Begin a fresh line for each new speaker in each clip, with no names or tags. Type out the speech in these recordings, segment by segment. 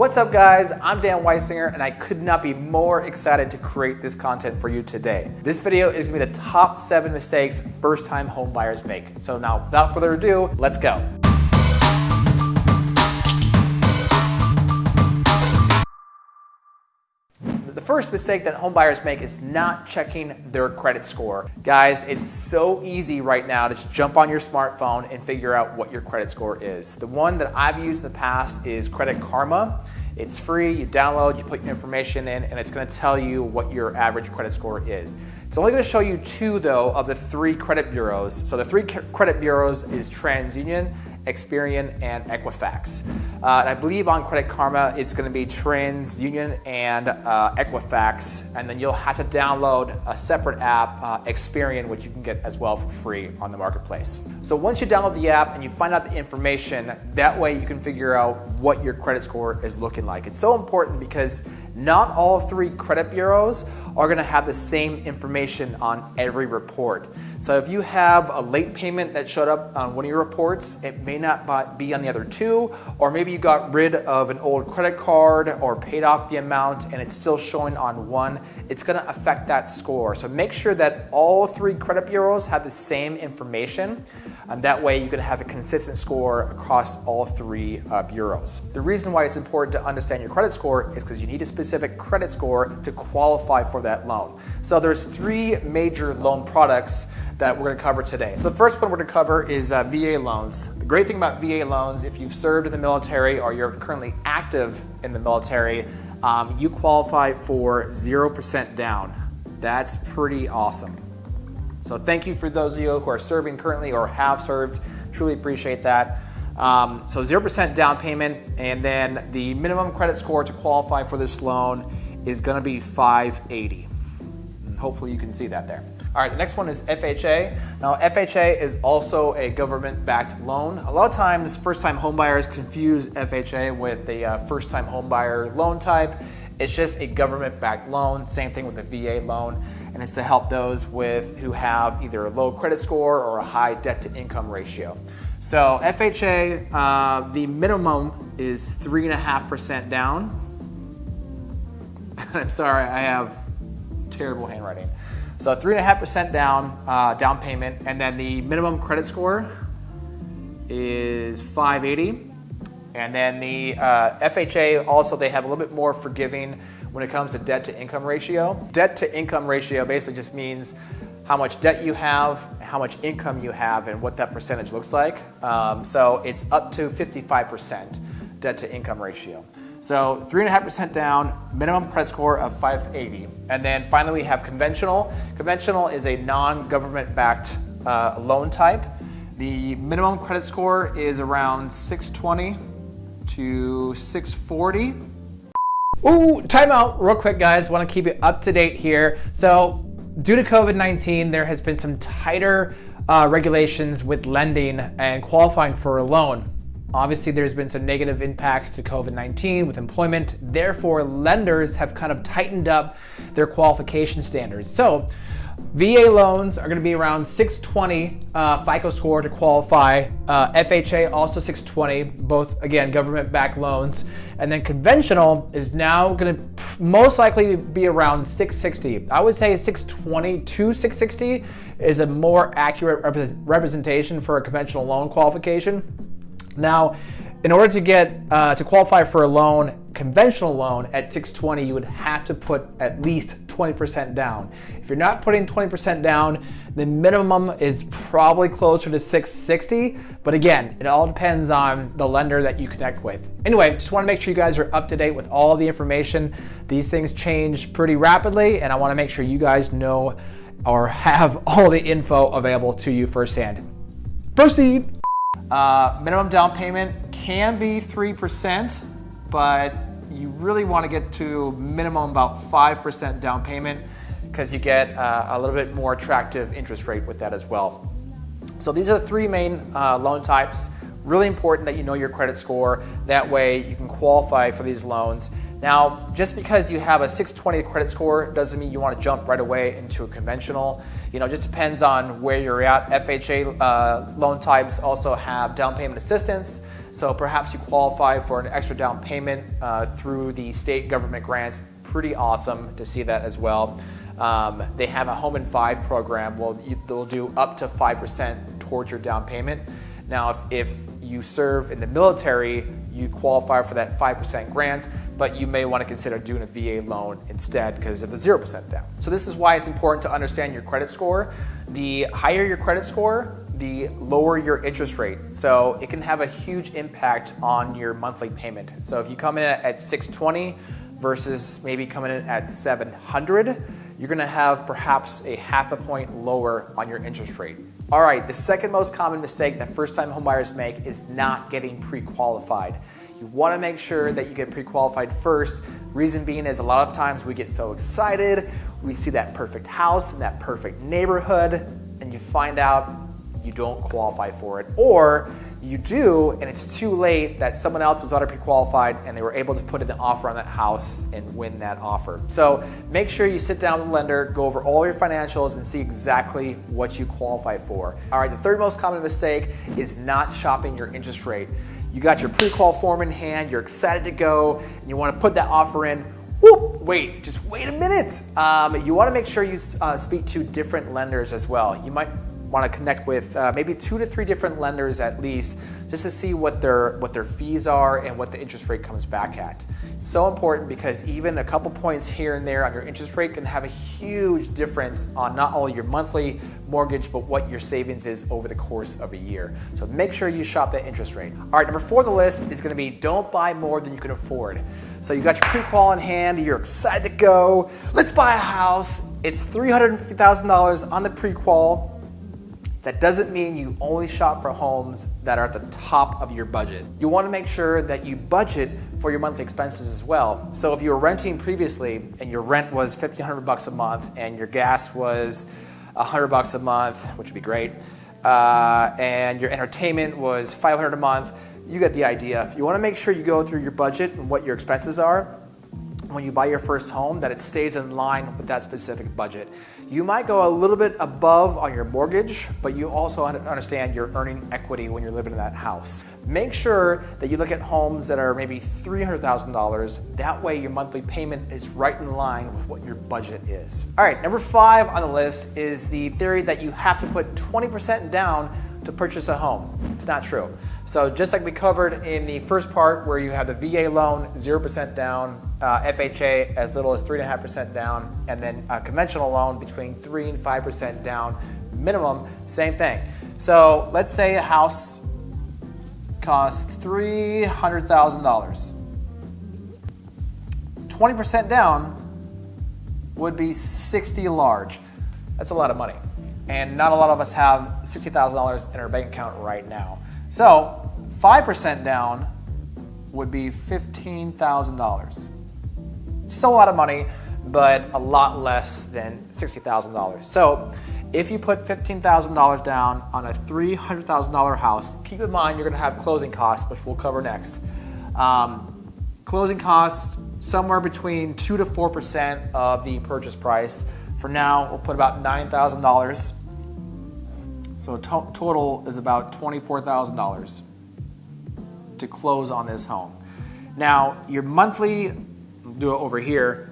What's up guys, I'm Dan Weisinger and I could not be more excited to create this content for you today. This video is going to be the top 7 mistakes first-time home buyers make. So now without further ado, let's go. The first mistake that home buyers make is not checking their credit score. Guys, it's so easy right now to just jump on your smartphone and figure out what your credit score is. The one that I've used in the past is Credit Karma. It's free, you download, you put your information in, and it's going to tell you what your average credit score is. It's only going to show you 2 though of the 3 credit bureaus. So the 3 credit bureaus is TransUnion, Experian, and Equifax. And I believe on Credit Karma, it's going to be TransUnion and Equifax, and then you'll have to download a separate app, Experian, which you can get as well for free on the marketplace. So once you download the app and you find out the information, that way you can figure out what your credit score is looking like. It's so important because not all 3 credit bureaus are going to have the same information on every report. So if you have a late payment that showed up on one of your reports, it may not be on the other 2, or maybe you got rid of an old credit card or paid off the amount and it's still showing on one, it's going to affect that score. So make sure that all 3 credit bureaus have the same information, and that way you can have a consistent score across all 3 bureaus. The reason why it's important to understand your credit score is because you need a specific credit score to qualify for that loan. So there's 3 major loan products that we're going to cover today. So the first one we're going to cover is VA loans. The great thing about VA loans, if you've served in the military or you're currently active in the military, you qualify for 0% down. That's pretty awesome. So thank you for those of you who are serving currently or have served. Truly appreciate that. So 0% down payment, and then the minimum credit score to qualify for this loan is going to be 580. And hopefully you can see that there. All right, the next one is FHA. Now, FHA is also a government-backed loan. A lot of times, first-time homebuyers confuse FHA with a first-time homebuyer loan type. It's just a government-backed loan. Same thing with the VA loan, and it's to help those who have either a low credit score or a high debt-to-income ratio. So FHA, the minimum is 3.5% down. I'm sorry, I have terrible handwriting. So 3.5% down payment, and then the minimum credit score is 580. And then the FHA also, they have a little bit more forgiving when it comes to debt to income ratio. Debt to income ratio basically just means how much debt you have, how much income you have, and what that percentage looks like. So it's up to 55% debt to income ratio. So 3.5% down, minimum credit score of 580. And then finally we have conventional. Conventional is a non-government backed loan type. The minimum credit score is around 620 to 640. Ooh, time out real quick guys, want to keep it up to date here. So due to COVID-19, there has been some tighter regulations with lending and qualifying for a loan. Obviously, there's been some negative impacts to COVID-19 with employment. Therefore, lenders have kind of tightened up their qualification standards. So, VA loans are going to be around 620 FICO score to qualify. FHA also 620, both again government-backed loans. And then conventional is now going to most likely be around 660. I would say 620 to 660 is a more accurate representation for a conventional loan qualification. Now, in order to get to qualify for a loan, conventional loan at 620, you would have to put at least 20% down. If you're not putting 20% down, the minimum is probably closer to 660. But again, it all depends on the lender that you connect with. Anyway, just want to make sure you guys are up to date with all the information. These things change pretty rapidly, and I want to make sure you guys know or have all the info available to you firsthand. Proceed. Minimum down payment can be 3%, but you really want to get to minimum about 5% down payment because you get a little bit more attractive interest rate with that as well. So these are the 3 main loan types. Really important that you know your credit score. That way you can qualify for these loans. Now, just because you have a 620 credit score doesn't mean you want to jump right away into a conventional. It just depends on where you're at. FHA loan types also have down payment assistance. So perhaps you qualify for an extra down payment through the state government grants. Pretty awesome to see that as well. They have a Home in 5 program. Well, they'll do up to 5% towards your down payment. Now, if you serve in the military, you qualify for that 5% grant, but you may want to consider doing a VA loan instead because of the 0% down. So this is why it's important to understand your credit score. The higher your credit score, the lower your interest rate. So it can have a huge impact on your monthly payment. So if you come in at 620 versus maybe coming in at 700, you're gonna have perhaps a half a point lower on your interest rate. All right, the second most common mistake that first-time homebuyers make is not getting pre-qualified. You wanna make sure that you get pre-qualified first. Reason being is a lot of times we get so excited, we see that perfect house in that perfect neighborhood, and you find out you don't qualify for it, or you do and it's too late that someone else was already pre-qualified and they were able to put in an offer on that house and win that offer. So make sure you sit down with the lender, go over all your financials and see exactly what you qualify for. All right, the third most common mistake is not shopping your interest rate. You got your pre-qual form in hand, you're excited to go, and you want to put that offer in. Whoop, wait a minute. You want to make sure you speak to different lenders as well. You might want to connect with maybe 2 to 3 different lenders at least, just to see what their fees are and what the interest rate comes back at. It's so important because even a couple points here and there on your interest rate can have a huge difference on not only your monthly mortgage, but what your savings is over the course of a year. So make sure you shop that interest rate. All right, number 4 on the list is going to be don't buy more than you can afford. So you got your pre-qual in hand, you're excited to go, let's buy a house. It's $350,000 on the pre-qual. That doesn't mean you only shop for homes that are at the top of your budget. You want to make sure that you budget for your monthly expenses as well. So if you were renting previously and your rent was $1,500 a month and your gas was $100 a month, which would be great, and your entertainment was $500 a month, you get the idea. You want to make sure you go through your budget and what your expenses are when you buy your first home, that it stays in line with that specific budget. You might go a little bit above on your mortgage, but you also understand you're earning equity when you're living in that house. Make sure that you look at homes that are maybe $300,000. That way your monthly payment is right in line with what your budget is. All right, number 5 on the list is the theory that you have to put 20% down to purchase a home. It's not true. So just like we covered in the first part where you have the VA loan, 0% down, FHA as little as 3.5% down, and then a conventional loan between 3 and 5% down minimum, same thing. So let's say a house costs $300,000. 20% down would be 60 large. That's a lot of money. And not a lot of us have $60,000 in our bank account right now. So 5% down would be $15,000. Still a lot of money, but a lot less than $60,000. So if you put $15,000 down on a $300,000 house, keep in mind you're going to have closing costs, which we'll cover next. Closing costs somewhere between 2 to 4% of the purchase price. For now, we'll put about $9,000. So total is about $24,000 to close on this home. Now, your monthly, do it over here,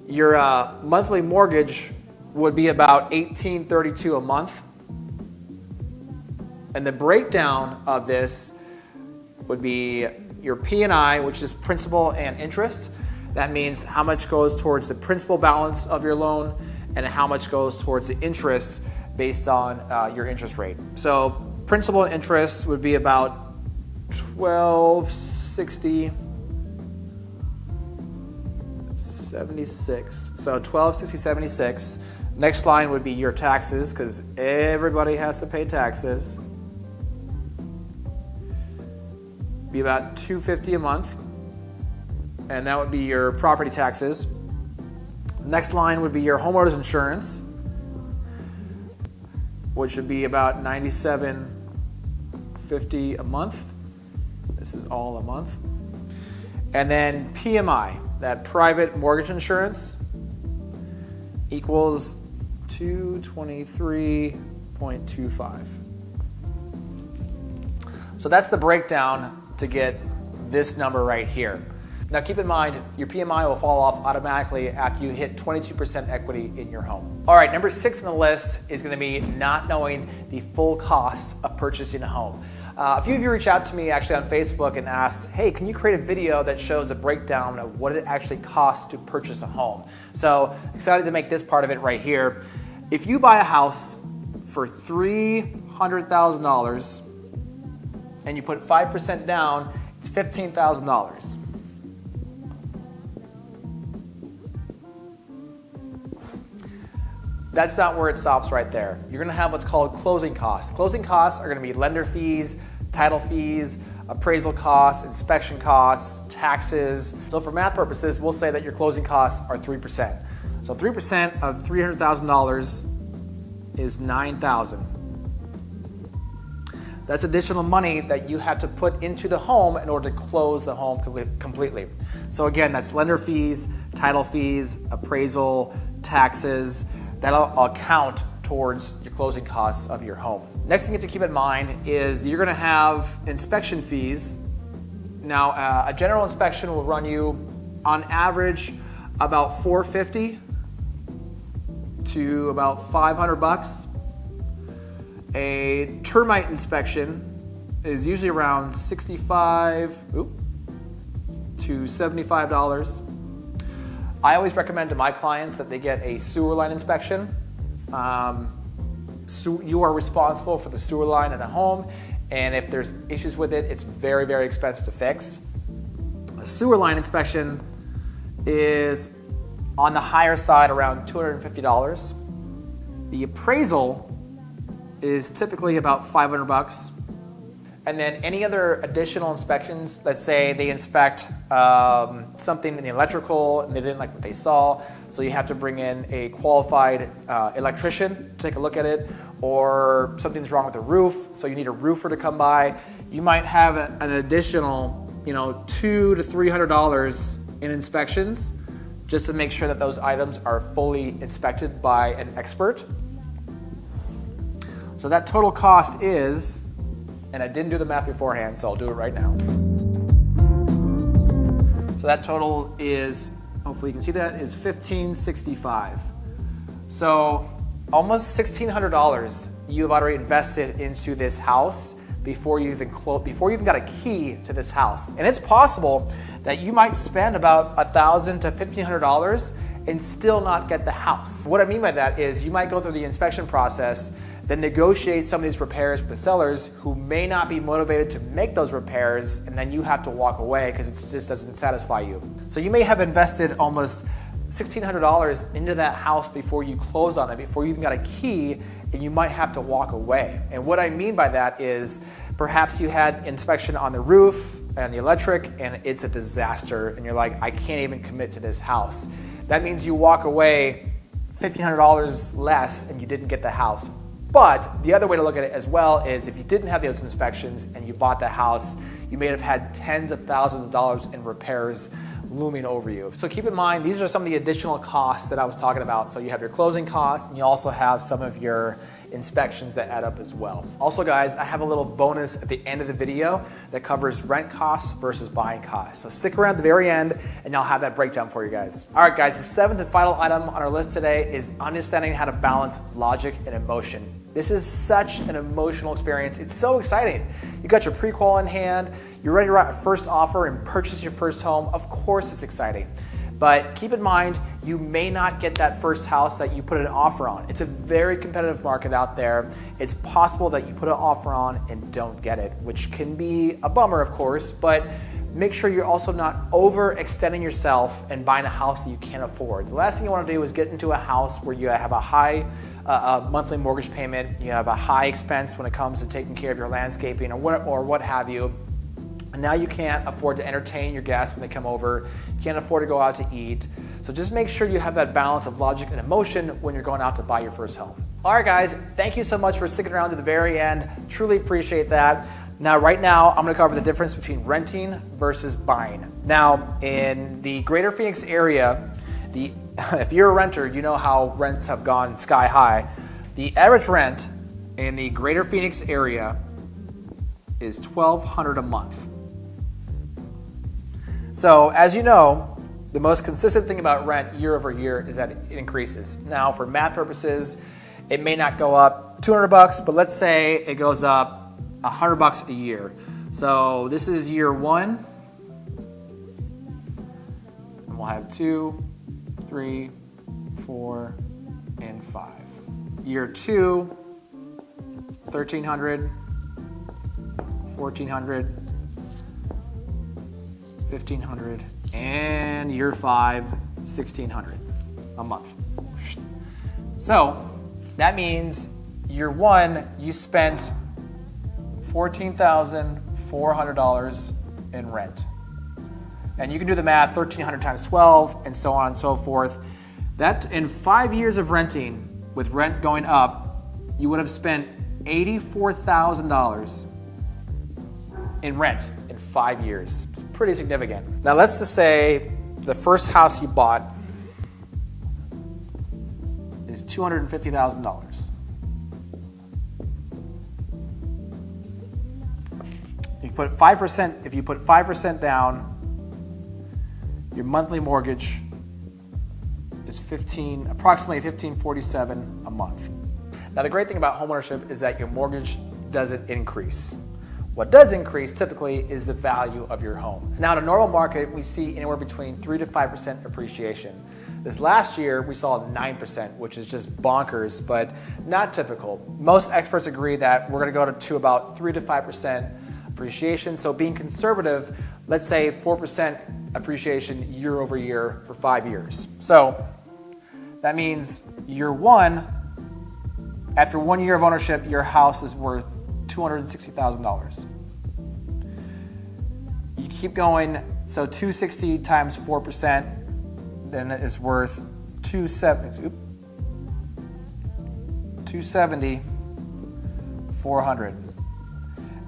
your monthly mortgage would be about $1,832 a month. And the breakdown of this would be your P&I, which is principal and interest. That means how much goes towards the principal balance of your loan and how much goes towards the interest based on your interest rate. So principal and interest would be about $1,260.76. So $1,260.76. Next line would be your taxes, because everybody has to pay taxes. Be about $250 a month, and that would be your property taxes. Next line would be your homeowner's insurance, which would be about $97.50 a month. This is all a month. And then PMI, that private mortgage insurance, equals $223.25. So that's the breakdown to get this number right here. Now keep in mind, your PMI will fall off automatically after you hit 22% equity in your home. All right, number 6 on the list is gonna be not knowing the full cost of purchasing a home. A few of you reached out to me actually on Facebook and asked, hey, can you create a video that shows a breakdown of what it actually costs to purchase a home? So excited to make this part of it right here. If you buy a house for $300,000 and you put 5% down, it's $15,000. That's not where it stops right there. You're gonna have what's called closing costs. Closing costs are gonna be lender fees, title fees, appraisal costs, inspection costs, taxes. So for math purposes, we'll say that your closing costs are 3%. So 3% of $300,000 is $9,000. That's additional money that you have to put into the home in order to close the home completely. So again, that's lender fees, title fees, appraisal, taxes. That'll all count towards your closing costs of your home. Next thing you have to keep in mind is you're gonna have inspection fees. Now, a general inspection will run you, on average, about $450 to about $500. A termite inspection is usually around $65 to $75. I always recommend to my clients that they get a sewer line inspection. You are responsible for the sewer line in a home, and if there's issues with it, it's very, very expensive to fix. A sewer line inspection is on the higher side, around $250. The appraisal is typically about $500. And then any other additional inspections, let's say they inspect something in the electrical and they didn't like what they saw, so you have to bring in a qualified electrician to take a look at it, or something's wrong with the roof, so you need a roofer to come by. You might have an additional, $200 to $300 in inspections just to make sure that those items are fully inspected by an expert. So that total cost is, and I didn't do the math beforehand, so I'll do it right now. So that total is, hopefully you can see that, is $1,565. So almost $1,600 you have already invested into this house before you even got a key to this house. And it's possible that you might spend about $1,000 to $1,500 and still not get the house. What I mean by that is you might go through the inspection process, then negotiate some of these repairs with the sellers who may not be motivated to make those repairs, and then you have to walk away because it just doesn't satisfy you. So you may have invested almost $1,600 into that house before you closed on it, before you even got a key, and you might have to walk away. And what I mean by that is perhaps you had inspection on the roof and the electric, and it's a disaster, and you're like, I can't even commit to this house. That means you walk away $1,500 less and you didn't get the house. But the other way to look at it as well is if you didn't have those inspections and you bought the house, you may have had tens of thousands of dollars in repairs looming over you. So keep in mind, these are some of the additional costs that I was talking about. So you have your closing costs, and you also have some of your inspections that add up as well. Also guys, I have a little bonus at the end of the video that covers rent costs versus buying costs. So stick around at the very end and I'll have that breakdown for you guys. All right guys, the 7th and final item on our list today is understanding how to balance logic and emotion. This is such an emotional experience. It's so exciting. You got your pre-qual in hand, you're ready to write a first offer and purchase your first home. Of course it's exciting. But keep in mind, you may not get that first house that you put an offer on. It's a very competitive market out there. It's possible that you put an offer on and don't get it, which can be a bummer, of course, but make sure you're also not overextending yourself and buying a house that you can't afford. The last thing you want to do is get into a house where you have a high monthly mortgage payment, you have a high expense when it comes to taking care of your landscaping or what have you. And now you can't afford to entertain your guests when they come over. You can't afford to go out to eat. So just make sure you have that balance of logic and emotion when you're going out to buy your first home. All right, guys, thank you so much for sticking around to the very end. Truly appreciate that. Now, right now, I'm gonna cover the difference between renting versus buying. Now, in the greater Phoenix area, if you're a renter, you know how rents have gone sky high. The average rent in the greater Phoenix area is $1,200 a month. So as you know, the most consistent thing about rent year over year is that it increases. Now, for math purposes, it may not go up $200, but let's say it goes up $100 a year. So this is year 1, and we'll have 2, 3, 4, and 5. Year 2, $1,300, $1,400, $1,500, and year 5, $1,600 a month. So that means year 1, you spent $14,400 in rent. And you can do the math, 1,300 times 12, and so on and so forth. That in 5 years of renting, with rent going up, you would have spent $84,000 in rent in 5 years. It's pretty significant. Now let's just say the first house you bought is $250,000. You put 5%, if you put 5% down, your monthly mortgage is approximately $1,547 a month. Now the great thing about homeownership is that your mortgage doesn't increase. What does increase typically is the value of your home. Now in a normal market, we see anywhere between 3 to 5% appreciation. This last year, we saw 9%, which is just bonkers, but not typical. Most experts agree that we're gonna go to about 3 to 5% appreciation. So being conservative, let's say 4% appreciation year over year for 5 years. So that means year 1, after 1 year of ownership, your house is worth $260,000. You keep going, so 260 times 4%, then it is worth 270, 400,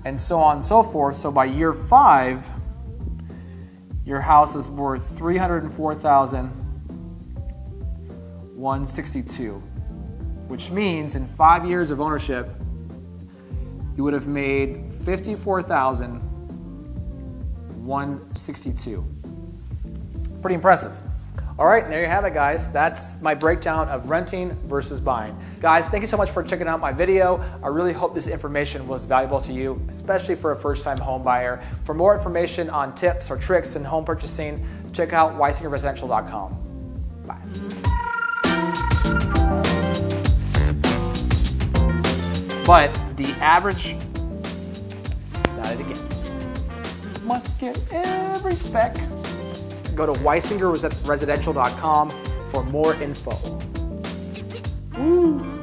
and so on and so forth. So by year 5, your house is worth $304,162, which means in 5 years of ownership, you would have made $54,162. Pretty impressive. All right, and there you have it, guys. That's my breakdown of renting versus buying. Guys, thank you so much for checking out my video. I really hope this information was valuable to you, especially for a first-time home buyer. For more information on tips or tricks in home purchasing, check out weisingerresidential.com. Bye. But the average, let's not it again. Must get every spec. Go to weisingerresidential.com for more info. Woo.